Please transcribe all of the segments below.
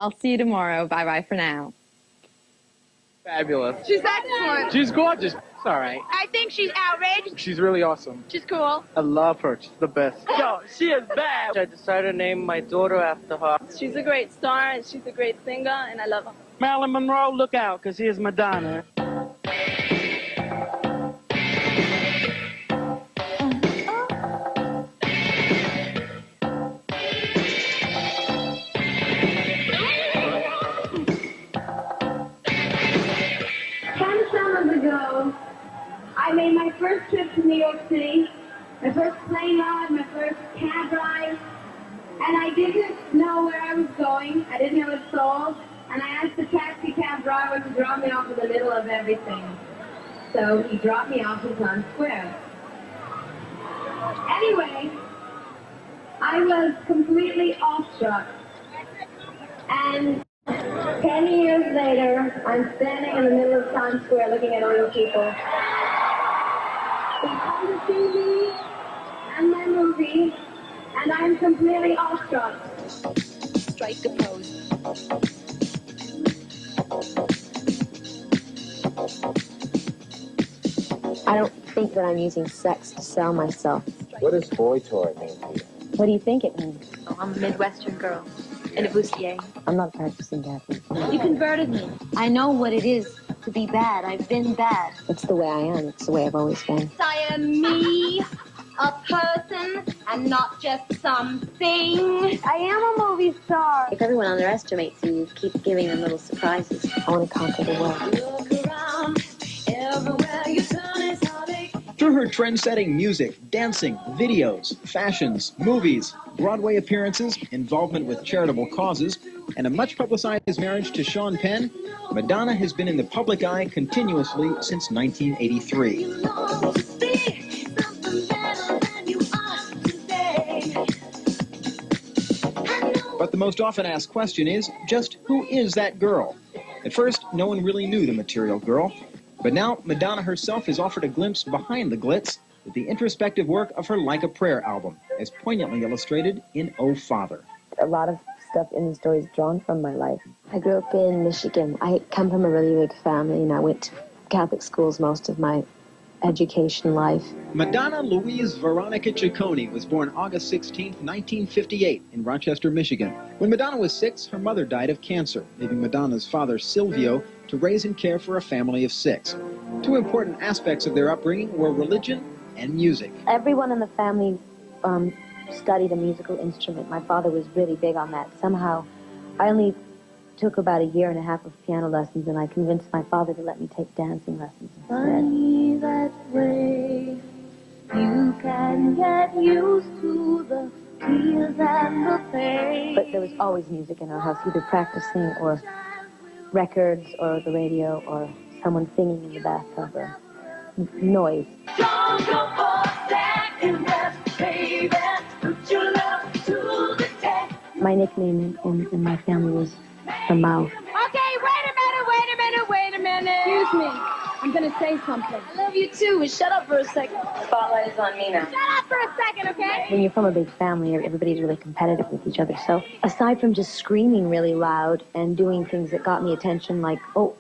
I'll see you tomorrow. Bye-bye for now. Fabulous. She's excellent. She's gorgeous. It's all right. I think she's outrageous. She's really awesome. She's cool. I love her. She's the best. Yo, she is bad. I decided to name my daughter after her. She's a great star, and she's a great singer, and I love her. Marilyn Monroe, look out, because here's Madonna. Ago, I made my first trip to New York City, my first plane ride, my first cab ride, and I didn't know where I was going. I didn't know it sold, and I asked the taxi cab driver to drop me off in the middle of everything. So he dropped me off in Times Square. Anyway, I was completely awestruck, and 10 years later, I'm standing in the middle of Times Square looking at all you people. They come to see me and my movie, and I'm completely awestruck. Strike a pose. I don't think that I'm using sex to sell myself. What does boy toy mean to you? What do you think it means? Oh, I'm a Midwestern girl. And a bustier. I'm not practicing Kathy. You converted me. I know what it is to be bad. I've been bad. It's the way I am. It's the way I've always been. I am me, a person, and not just something. I am a movie star. If everyone underestimates you, you keep giving them little surprises. I want to conquer the world. Look around, everywhere you turn is heartache. Through her trend-setting music, dancing, videos, fashions, movies, Broadway appearances, involvement with charitable causes, and a much-publicized marriage to Sean Penn, Madonna has been in the public eye continuously since 1983. But the most often asked question is, just who is that girl? At first, no one really knew the material girl. But now, Madonna herself has offered a glimpse behind the glitz with the introspective work of her Like a Prayer album, as poignantly illustrated in Oh Father. A lot of stuff in the story is drawn from my life. I grew up in Michigan. I come from a really big family, and I went to Catholic schools most of my education life. Madonna Louise Veronica Ciccone was born August 16, 1958, in Rochester, Michigan. When Madonna was 6, her mother died of cancer, leaving Madonna's father, Silvio, to raise and care for a family of 6. Two important aspects of their upbringing were religion and music. Everyone in the family studied a musical instrument. My father was really big on that. Somehow, I only took about 1.5 years of piano lessons, and I convinced my father to let me take dancing lessons instead. Funny that way, you can get used to the tears and the pain. But there was always music in our house, either practicing or records or the radio or someone singing in the bathtub or noise. Don't go for second best, baby. Put your love to the test. My nickname in my family was the Mouth. Okay, wait a minute. Excuse me. I'm going to say something. I love you too. Shut up for a second. The spotlight is on me now. Shut up for a second, okay? When you're from a big family, everybody's really competitive with each other. So aside from just screaming really loud and doing things that got me attention, like, you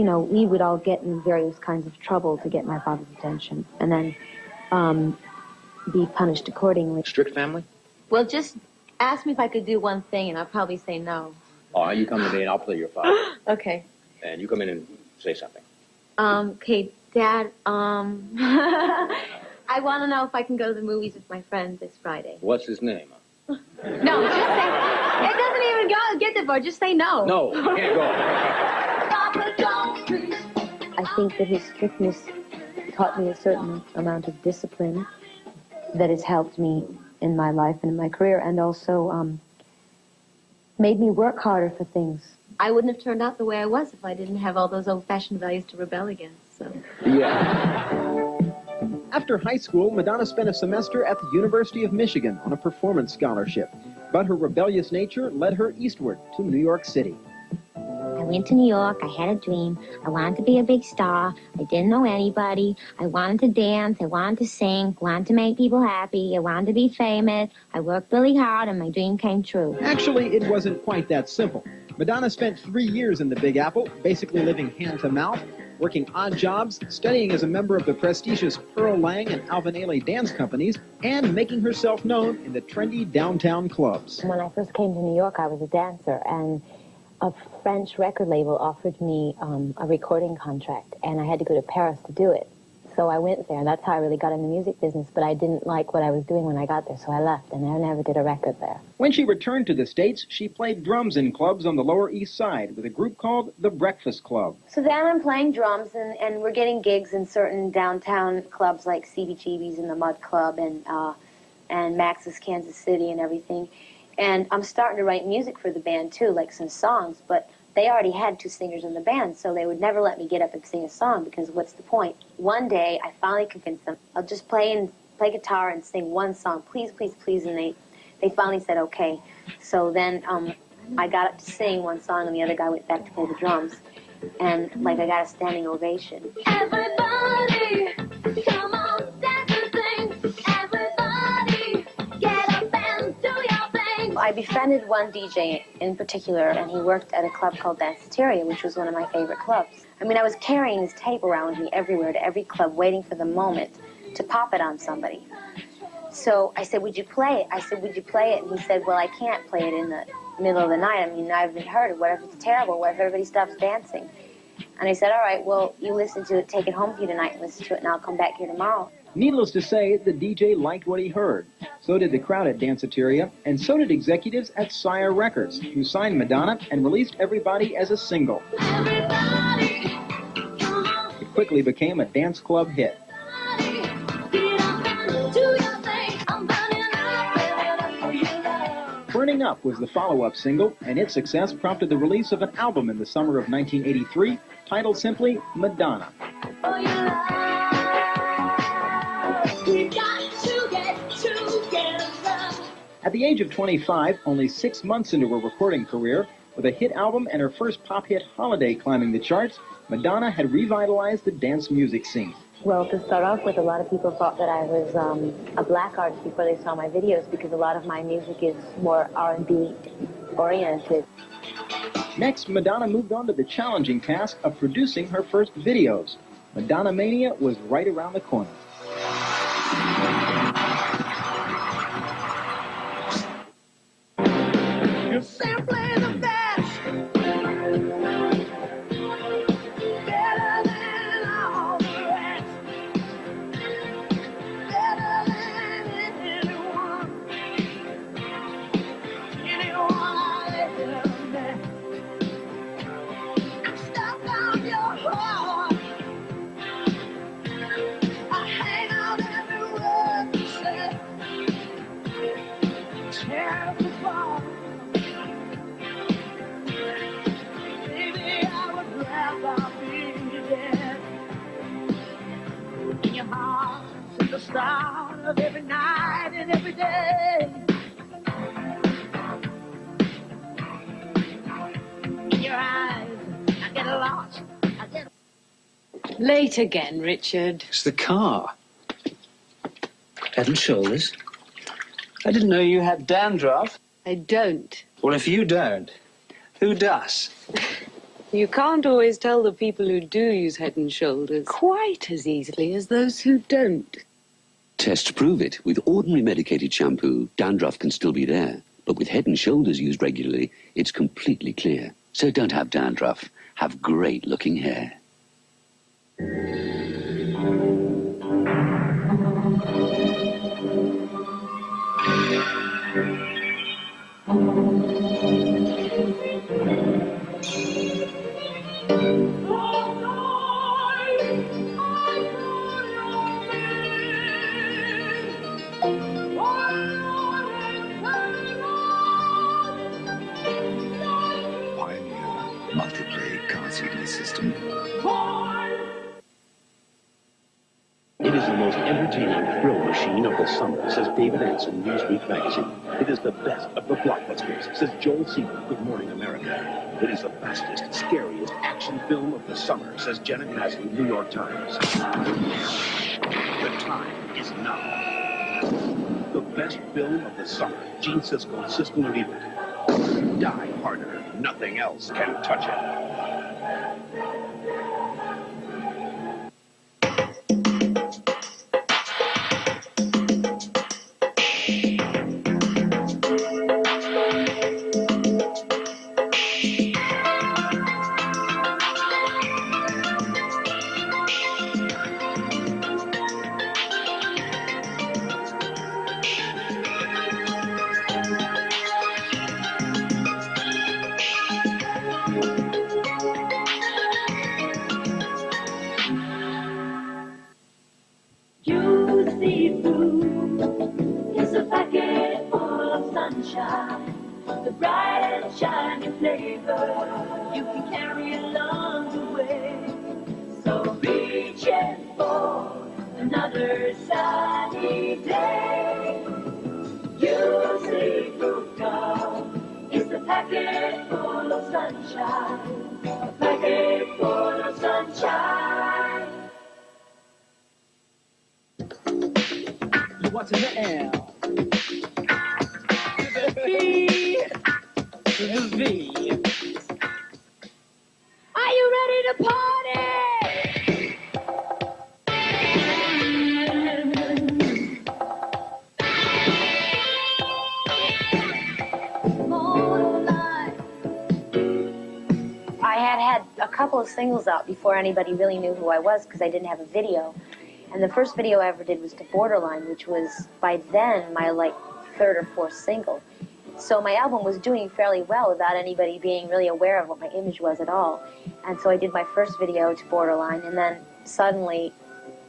know, we would all get in various kinds of trouble to get my father's attention, and then be punished accordingly. Strict family? Well, just ask me if I could do one thing, and I'll probably say no. Oh, you come to me and I'll play your father. Okay. And you come in and say something. Okay, Dad, I want to know if I can go to the movies with my friend this Friday. What's his name? No, just say, it doesn't even get that far, just say no. No, you can't go. I think that his strictness taught me a certain amount of discipline that has helped me in my life and in my career, and also made me work harder for things. I wouldn't have turned out the way I was if I didn't have all those old-fashioned values to rebel against, so. Yeah. After high school, Madonna spent a semester at the University of Michigan on a performance scholarship. But her rebellious nature led her eastward to New York City. I went to New York. I had a dream. I wanted to be a big star. I didn't know anybody. I wanted to dance. I wanted to sing. I wanted to make people happy. I wanted to be famous. I worked really hard, and my dream came true. Actually, it wasn't quite that simple. Madonna spent 3 years in the Big Apple, basically living hand to mouth, working odd jobs, studying as a member of the prestigious Pearl Lang and Alvin Ailey dance companies, and making herself known in the trendy downtown clubs. When I first came to New York, I was a dancer, and a French record label offered me a recording contract, and I had to go to Paris to do it. So I went there, and that's how I really got in the music business, but I didn't like what I was doing when I got there, so I left, and I never did a record there. When she returned to the States, she played drums in clubs on the Lower East Side with a group called the Breakfast Club. So then I'm playing drums, and we're getting gigs in certain downtown clubs like CBGB's and the Mud Club and Max's Kansas City and everything. And I'm starting to write music for the band, too, like some songs, but they already had 2 singers in the band, so they would never let me get up and sing a song, because what's the point? One day, I finally convinced them, I'll just play guitar and sing one song, please, please, please, and they finally said okay. So then I got up to sing one song, and the other guy went back to play the drums, and like I got a standing ovation. Everybody, come on, dance and sing. Everybody, get up and do your thing. I befriended one DJ in particular, and he worked at a club called Danceteria, which was one of my favorite clubs. I mean, I was carrying his tape around with me everywhere, to every club, waiting for the moment to pop it on somebody. So I said, would you play it? I said, would you play it? And he said, well, I can't play it in the middle of the night. I mean, I haven't heard it. What if it's terrible? What if everybody stops dancing? And I said, all right, well, you listen to it, take it home with you tonight and listen to it, and I'll come back here tomorrow. Needless to say, the DJ liked what he heard. So did the crowd at Danceteria, and so did executives at Sire Records, who signed Madonna and released Everybody as a single. It quickly became a dance club hit. Burning Up was the follow-up single, and its success prompted the release of an album in the summer of 1983, titled simply Madonna. At the age of 25, only 6 months into her recording career, with a hit album and her first pop hit Holiday climbing the charts, Madonna had revitalized the dance music scene. Well, to start off with, a lot of people thought that I was a black artist before they saw my videos, because a lot of my music is more R&B oriented. Next, Madonna moved on to the challenging task of producing her first videos. Madonna Mania was right around the corner. You're simply the best. Better than all the rest. Better than anyone. Anyone I've ever met. I'm stuck on your heart. I hang out every word you say. Tear us apart. In your heart, since the start of every night and every day. In your eyes, I get lost. Late again, Richard. It's the car. Head and shoulders. I didn't know you had dandruff. I don't. Well, if you don't, who does? You can't always tell the people who do use Head and Shoulders quite as easily as those who don't. Tests prove it. With ordinary medicated shampoo, dandruff can still be there. But with Head and Shoulders used regularly, it's completely clear. So don't have dandruff. Have great-looking hair. System. It is the most entertaining thrill machine of the summer, says David Anson, Newsweek magazine. It is the best of the blockbusters, says Joel Seaman, Good Morning America. It is the fastest, scariest action film of the summer, says Janet Masley, New York Times. The time is now. The best film of the summer, Gene Siskel, Siskel and Ebert. Die harder. Nothing else can touch it. Juicy food is a packet full of sunshine, the bright and shiny flavor you can carry along the way. So reach in for another sunny day. Juicy fruit gum is a packet full of sunshine, a packet full of sunshine. What's in the L? To the P, To the V. are you ready to party? I had a couple of singles out before anybody really knew who I was because I didn't have a video. And the first video I ever did was to Borderline, which was, by then, my, third or fourth single. So my album was doing fairly well without anybody being really aware of what my image was at all. And so I did my first video to Borderline, and then suddenly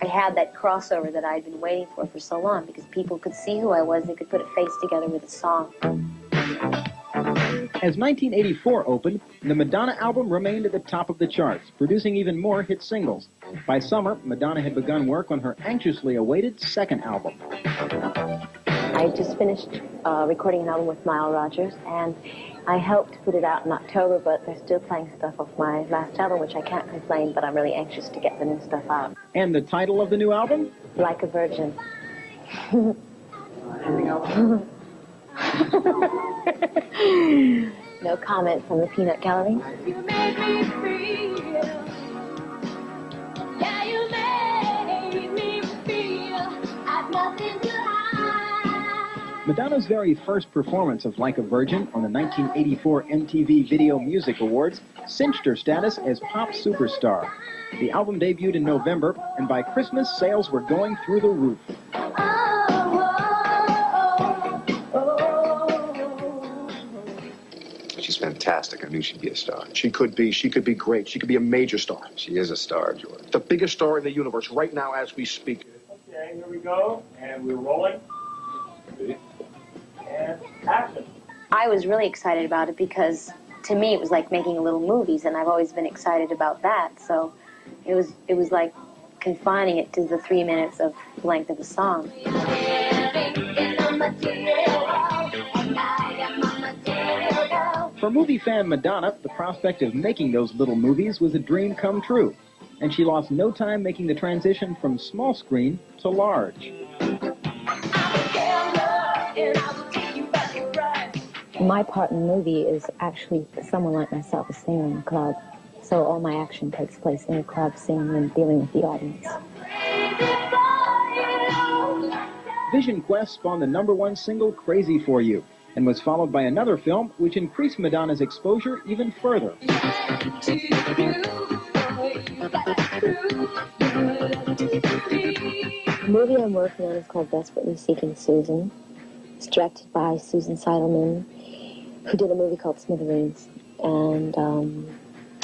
I had that crossover that I'd been waiting for so long, because people could see who I was, they could put a face together with a song. As 1984 opened, the Madonna album remained at the top of the charts, producing even more hit singles. By summer, Madonna had begun work on her anxiously awaited second album. I just finished recording an album with Nile Rodgers, and I helped put it out in October, but they're still playing stuff off my last album, which I can't complain, but I'm really anxious to get the new stuff out. And the title of the new album? Like a Virgin. Anything else? No comment from the Peanut Gallery. You make me feel, yeah, you make me feel I've nothing to hide. Madonna's very first performance of Like a Virgin on the 1984 MTV Video Music Awards cinched her status as pop superstar. The album debuted in November, and by Christmas, sales were going through the roof. She's fantastic. I knew she'd be a star. She could be great. She could be a major star. She is a star, George. The biggest star in the universe right now as we speak. Okay, here we go. And we're rolling. And action. I was really excited about it because, to me, it was like making little movies, and I've always been excited about that. So it was like confining it to the 3 minutes of length of the song. For movie fan Madonna, the prospect of making those little movies was a dream come true, and she lost no time making the transition from small screen to large. My part in the movie is actually someone like myself, a singer in a club. So all my action takes place in a club, singing and dealing with the audience. Vision Quest spawned the #1 single, Crazy for You, and was followed by another film which increased Madonna's exposure even further. The movie I'm working on is called Desperately Seeking Susan. It's directed by Susan Seidelman, who did a movie called Smithereens, and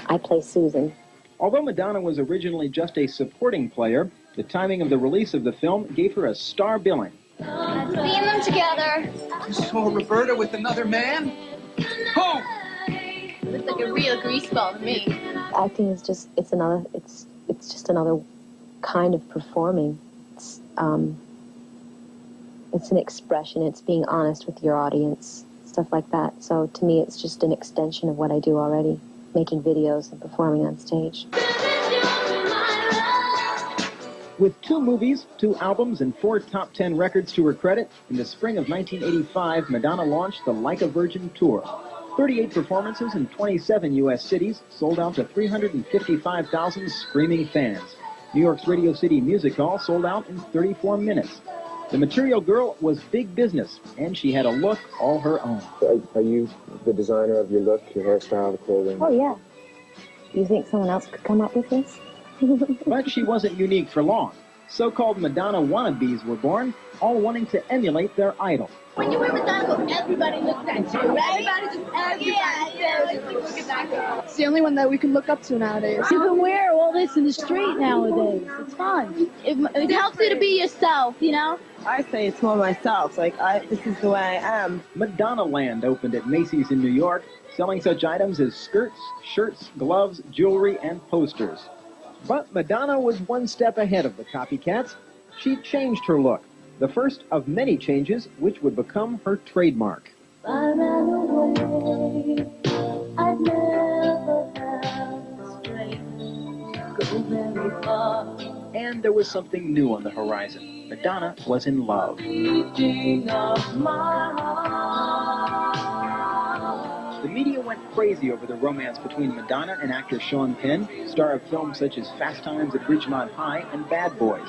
I play Susan. Although Madonna was originally just a supporting player, the timing of the release of the film gave her a star billing. Seeing them together. You saw Roberta with another man? Who? Looks like a real greaseball to me. Acting is just, it's just another kind of performing. It's an expression, it's being honest with your audience, stuff like that. So to me, it's just an extension of what I do already, making videos and performing on stage. With 2 movies, 2 albums, and 4 top 10 records to her credit, in the spring of 1985, Madonna launched the Like a Virgin tour. 38 performances in 27 U.S. cities sold out to 355,000 screaming fans. New York's Radio City Music Hall sold out in 34 minutes. The Material Girl was big business, and she had a look all her own. Are you the designer of your look, your hairstyle, the clothing? Oh, yeah. You think someone else could come up with this? But she wasn't unique for long. So-called Madonna wannabes were born, all wanting to emulate their idol. When you wear Madonna, everybody looks at you, right? Everybody look at that girl. It's the only one that we can look up to nowadays. You can wear all this in the street nowadays. It's fun. It helps you to be yourself, you know? I say it's more myself. This is the way I am. Madonna Land opened at Macy's in New York, selling such items as skirts, shirts, gloves, jewelry, and posters. But Madonna was one step ahead of the copycats. She changed her look, the first of many changes which would become her trademark. I ran away, I'd never have straight go very far. And there was something new on the horizon. Madonna was in love. Beating of my heart. The media went crazy over the romance between Madonna and actor Sean Penn, star of films such as Fast Times at Ridgemont High and Bad Boys.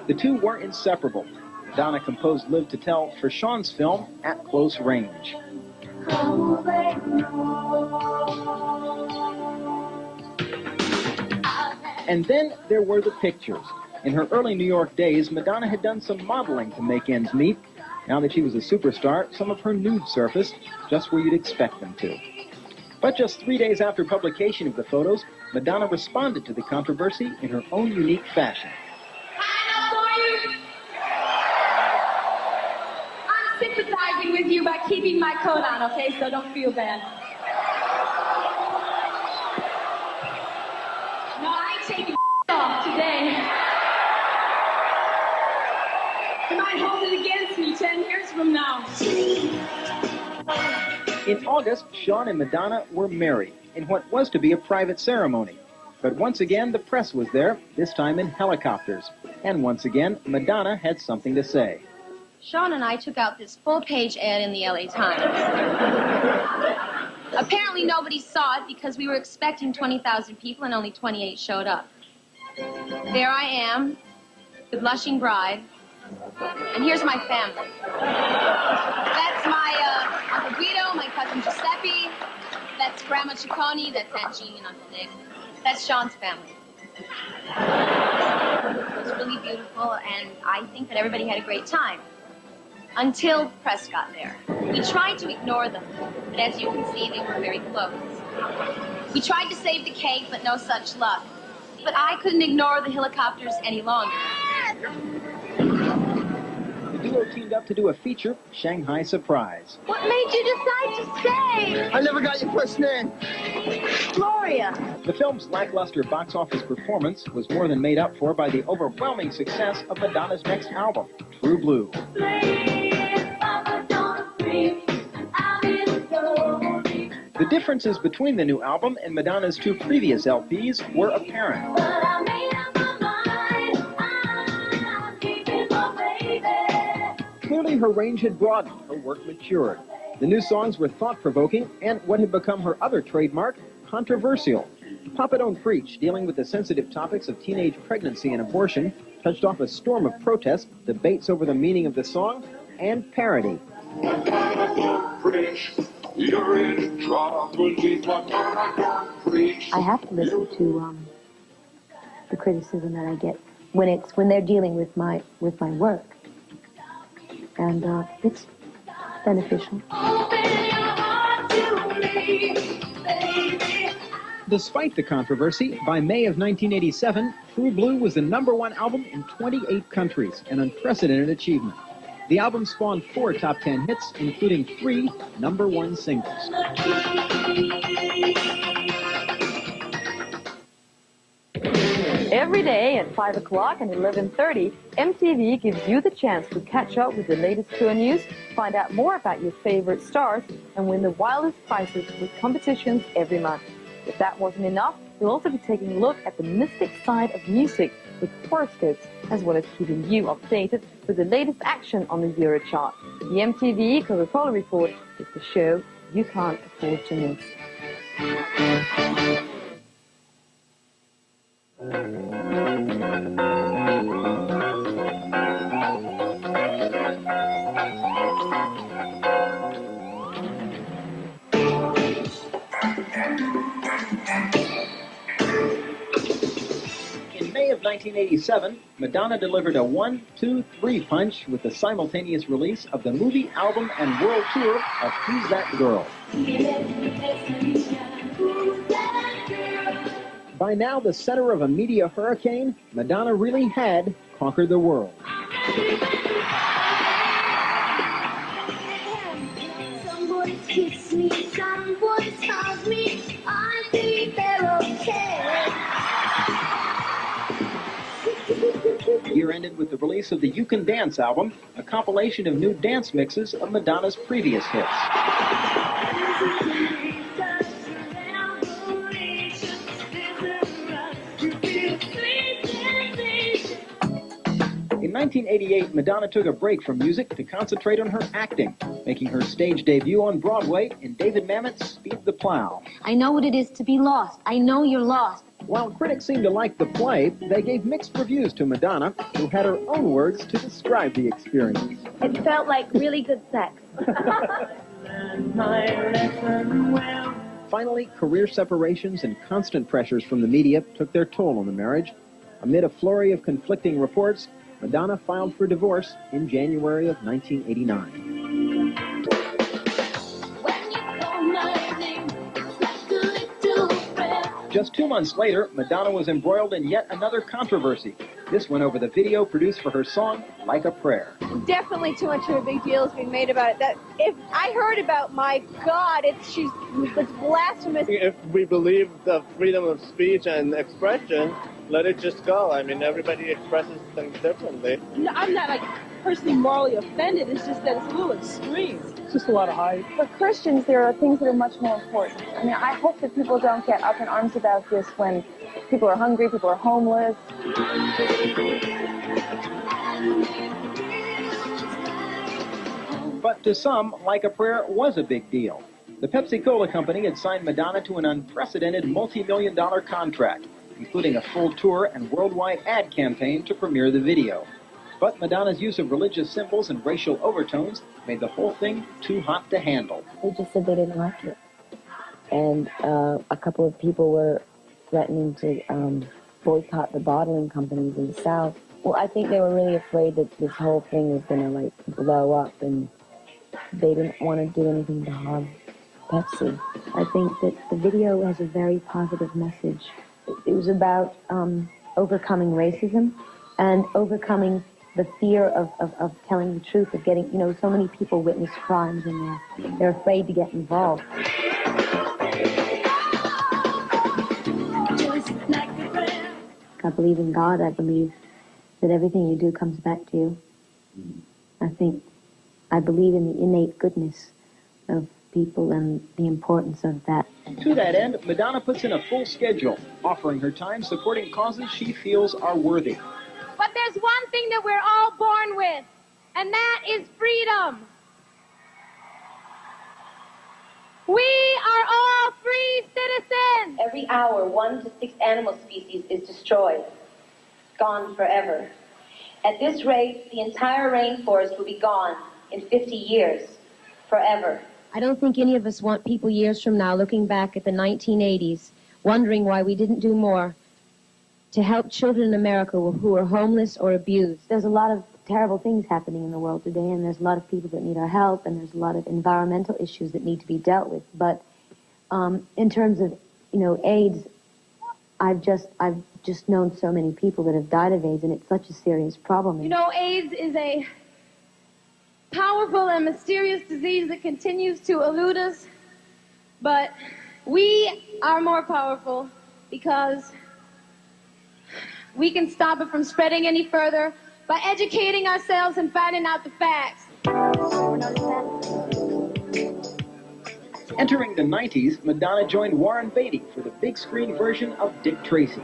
The two were inseparable. Madonna composed Live to Tell for Sean's film At Close Range. And then there were the pictures. In her early New York days, Madonna had done some modeling to make ends meet. Now that she was a superstar, some of her nudes surfaced, just where you'd expect them to. But just 3 days after publication of the photos, Madonna responded to the controversy in her own unique fashion. I'm sympathizing with you by keeping my coat on, okay? So don't feel bad. No, I ain't taking off today. You might hold it against me 10 years from now. In August, Sean and Madonna were married in what was to be a private ceremony. But once again, the press was there, this time in helicopters. And once again, Madonna had something to say. Sean and I took out this full-page ad in the LA Times. Apparently nobody saw it because we were expecting 20,000 people and only 28 showed up. There I am, the blushing bride, and here's my family. That's my Uncle Guido, my cousin Giuseppe, that's Grandma Ciccone, that's Aunt Jean and Uncle Nick. That's Sean's family. It was really beautiful, and I think that everybody had a great time. Until the press got there. We tried to ignore them, but as you can see, they were very close. We tried to save the cake, but no such luck. But I couldn't ignore the helicopters any longer. The duo teamed up to do a feature, Shanghai Surprise. What made you decide to stay? I never got your first name. Gloria. The film's lackluster box office performance was more than made up for by the overwhelming success of Madonna's next album, True Blue. The differences between the new album and Madonna's two previous LPs were apparent. Clearly, her range had broadened, her work matured. The new songs were thought-provoking and what had become her other trademark, controversial. Papa Don't Preach, dealing with the sensitive topics of teenage pregnancy and abortion, touched off a storm of protest, debates over the meaning of the song, and parody. I have to listen to the criticism that I get when they're dealing with my work, and it's beneficial. Despite the controversy, by May of 1987, True Blue was the #1 album in 28 countries, an unprecedented achievement. The album spawned 4 top 10 hits, including 3 #1 singles. Every day at 5 o'clock and 11:30, MTV gives you the chance to catch up with the latest tour news, find out more about your favorite stars, and win the wildest prizes with competitions every month. If that wasn't enough, we'll also be taking a look at the mystic side of music with horoscopes, as well as keeping you updated with the latest action on the Euro chart. The MTV Coca-Cola Report is the show you can't afford to miss. In May of 1987, Madonna delivered a 1-2-3 punch with the simultaneous release of the movie, album, and world tour of Who's That Girl? By now the center of a media hurricane, Madonna really had conquered the world. Someone kiss me, someone hug me, I think they're okay. The year ended with the release of the You Can Dance album, a compilation of new dance mixes of Madonna's previous hits. In 1988, Madonna took a break from music to concentrate on her acting, making her stage debut on Broadway in David Mamet's Speed the Plow. I know what it is to be lost. I know you're lost. While critics seemed to like the play, they gave mixed reviews to Madonna, who had her own words to describe the experience. It felt like really good sex. Finally, career separations and constant pressures from the media took their toll on the marriage. Amid a flurry of conflicting reports, Madonna filed for divorce in January of 1989. Just 2 months later, Madonna was embroiled in yet another controversy. This one over the video produced for her song, Like a Prayer. Definitely too much of a big deal is being made about it. That if I heard about, my God, it's blasphemous. If we believe the freedom of speech and expression, let it just go. I mean, everybody expresses things differently. No, I'm not personally morally offended. It's just that it's a little extreme. It's just a lot of hype. For Christians, there are things that are much more important. I mean, I hope that people don't get up in arms about this when people are hungry, people are homeless. But to some, Like a Prayer was a big deal. The Pepsi-Cola company had signed Madonna to an unprecedented multi-million-dollar contract, including a full tour and worldwide ad campaign to premiere the video. But Madonna's use of religious symbols and racial overtones made the whole thing too hot to handle. They just said they didn't like it. And a couple of people were threatening to boycott the bottling companies in the South. Well, I think they were really afraid that this whole thing was going to, blow up, and they didn't want to do anything to harm Pepsi. I think that the video has a very positive message. It was about overcoming racism and overcoming the fear of telling the truth, of getting, so many people witness crimes and they're afraid to get involved. I believe in God. I believe that everything you do comes back to you. I believe in the innate goodness of people and the importance of that. To that end, Madonna puts in a full schedule, offering her time supporting causes she feels are worthy. But there's one thing that we're all born with, and that is freedom. We are all free citizens. Every hour, 1 to 6 animal species is destroyed, gone forever. At this rate, the entire rainforest will be gone in 50 years, forever. I don't think any of us want people years from now looking back at the 1980s, wondering why we didn't do more to help children in America who are homeless or abused. There's a lot of terrible things happening in the world today, and there's a lot of people that need our help, and there's a lot of environmental issues that need to be dealt with. But in terms of, AIDS, I've just known so many people that have died of AIDS, and it's such a serious problem. AIDS is a powerful and mysterious disease that continues to elude us, but we are more powerful because we can stop it from spreading any further by educating ourselves and finding out the facts. Entering the 90s, Madonna joined Warren Beatty for the big screen version of Dick Tracy.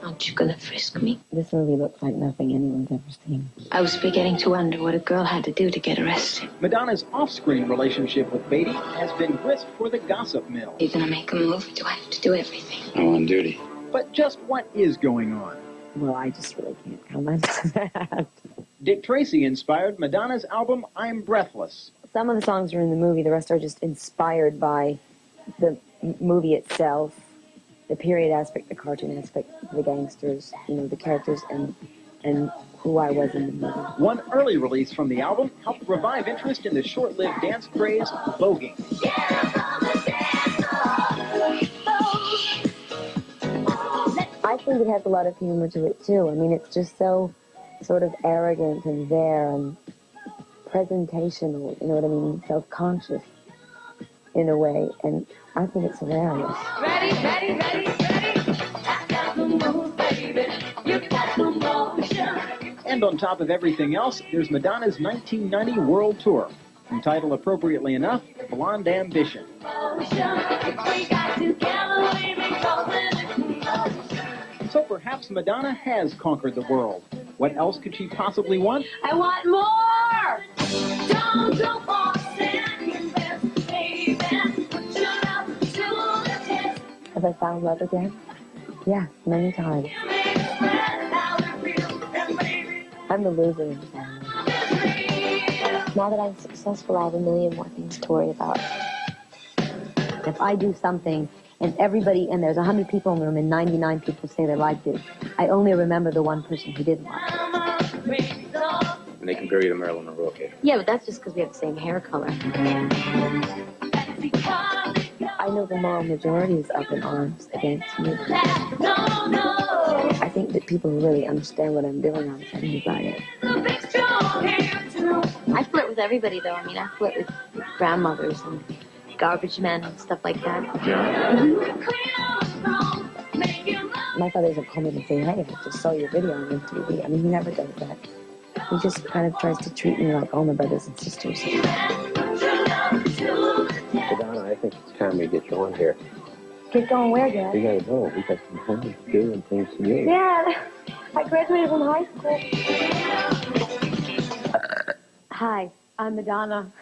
Aren't you gonna frisk me? This movie looks like nothing anyone's ever seen. I was beginning to wonder what a girl had to do to get arrested. Madonna's off-screen relationship with Beatty has been grist for the gossip mill. Are you gonna make a move? Do I have to do everything? I'm on duty. But just what is going on? Well, I just really can't comment on that. Dick Tracy inspired Madonna's album I'm Breathless. Some of the songs are in the movie, the rest are just inspired by the movie itself, the period aspect, the cartoon aspect, the gangsters, you know, the characters, and who I was in the movie. One early release from the album helped revive interest in the short-lived dance craze, voguing. I think it has a lot of humor to it, too. I mean, it's just so sort of arrogant and there and presentational, you know what I mean, self-conscious in a way, and I think it's hilarious. Ready, ready, ready, ready. I got the moves, baby. You got the motion. And on top of everything else, there's Madonna's 1990 world tour, entitled appropriately enough, Blonde Ambition. We got together, we be causing explosion. So perhaps Madonna has conquered the world. What else could she possibly want? I want more. Don't go forcing your best, baby. Put your love to the test. Have I found love again? Yeah, many times. I'm the loser in the family. Now that I'm successful, I have a million more things to worry about. If I do something and there's 100 people in the room and 99 people say they liked it, I only remember the one person who didn't like it. And they compare you to Marilyn Monroe occasionally. Yeah, but that's just because we have the same hair color. I know the moral majority is up in arms against me. I think that people who really understand what I'm doing are offended by it. I flirt with everybody, though. I mean, I flirt with grandmothers and garbage men and stuff like that. My father doesn't call me and say, hey, I just saw your video on MTV. I mean, he never does that. He just kind of tries to treat me like all my brothers and sisters. Madonna, I think it's time we get going here. Get going where, Dad? We gotta go. We got some homework to do and things to do. Dad, I graduated from high school. Hi, I'm Madonna.